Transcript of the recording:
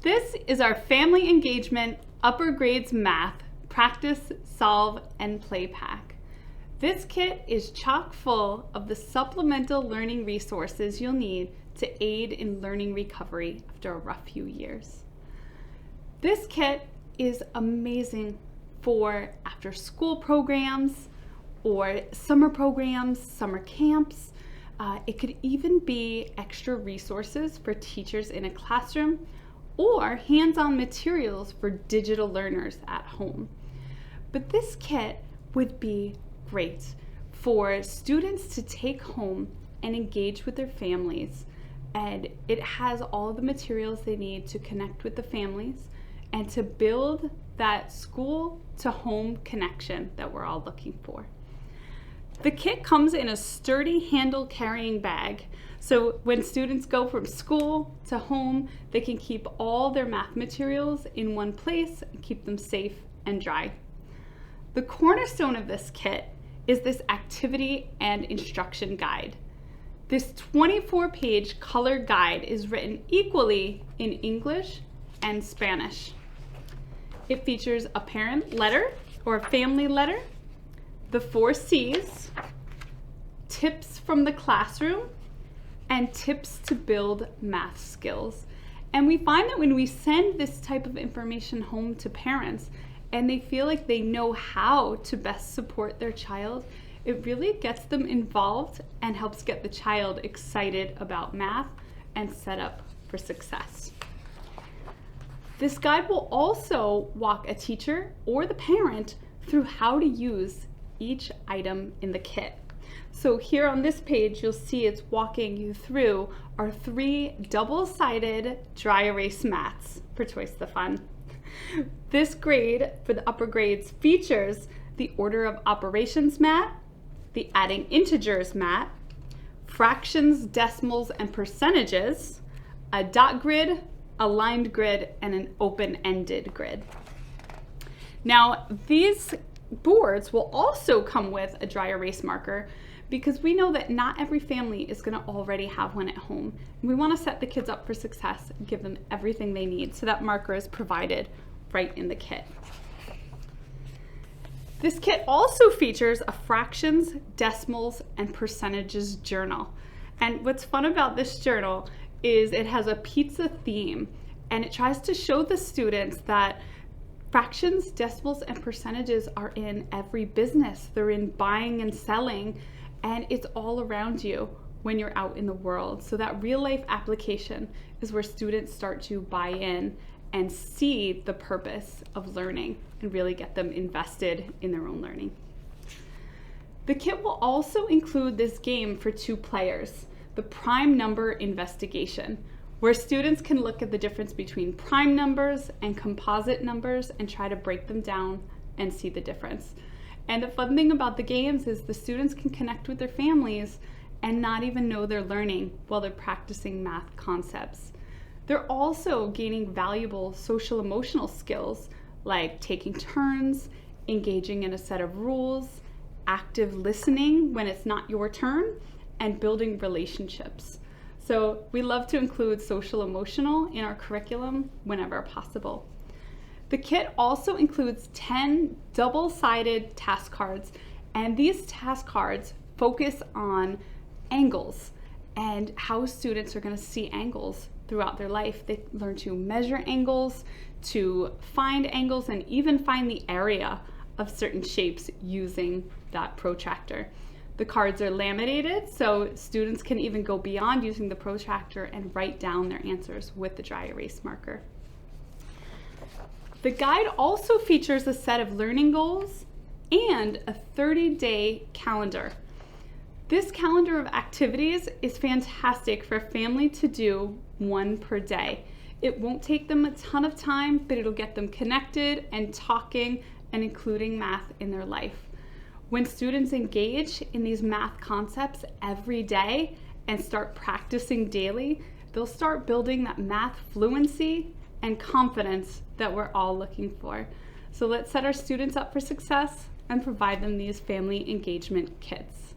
This is our family engagement upper grades math practice, solve, and play pack. This kit is chock full of the supplemental learning resources you'll need to aid in learning recovery after a rough few years. This kit is amazing for after school programs or summer programs, summer camps. It could even be extra resources for teachers in a classroom or hands-on materials for digital learners at home. But this kit would be great for students to take home and engage with their families. And it has all the materials they need to connect with the families and to build that school to home connection that we're all looking for. The kit comes in a sturdy handle carrying bag. So when students go from school to home, they can keep all their math materials in one place and keep them safe and dry. The cornerstone of this kit is this activity and instruction guide. This 24-page color guide is written equally in English and Spanish. It features a parent letter or a family letter, the 4 C's, tips from the classroom, and tips to build math skills. And we find that when we send this type of information home to parents and they feel like they know how to best support their child, it really gets them involved and helps get the child excited about math and set up for success. This guide will also walk a teacher or the parent through how to use each item in the kit. So here on this page, you'll see it's walking you through our 3 double-sided dry erase mats for Twice the Fun. This grade for the upper grades features the order of operations mat, the adding integers mat, fractions, decimals, and percentages, a dot grid, a lined grid, and an open-ended grid. Now, these boards will also come with a dry erase marker because we know that not every family is going to already have one at home. And we want to set the kids up for success and give them everything they need, so that marker is provided right in the kit. This kit also features a fractions, decimals, and percentages journal. And what's fun about this journal is it has a pizza theme, and it tries to show the students that fractions, decimals, and percentages are in every business. They're in buying and selling, and it's all around you when you're out in the world. So that real life application is where students start to buy in and see the purpose of learning and really get them invested in their own learning. The kit will also include this game for 2 players, the prime number investigation, where students can look at the difference between prime numbers and composite numbers and try to break them down and see the difference. And the fun thing about the games is the students can connect with their families and not even know they're learning while they're practicing math concepts. They're also gaining valuable social emotional skills like taking turns, engaging in a set of rules, active listening when it's not your turn, and building relationships. So we love to include social emotional in our curriculum whenever possible. The kit also includes 10 double-sided task cards, and these task cards focus on angles and how students are going to see angles throughout their life. They learn to measure angles, to find angles, and even find the area of certain shapes using that protractor. The cards are laminated, so students can even go beyond using the protractor and write down their answers with the dry erase marker. The guide also features a set of learning goals and a 30-day calendar. This calendar of activities is fantastic for a family to do 1 per day. It won't take them a ton of time, but it'll get them connected and talking and including math in their life. When students engage in these math concepts every day and start practicing daily, they'll start building that math fluency and confidence that we're all looking for. So let's set our students up for success and provide them these family engagement kits.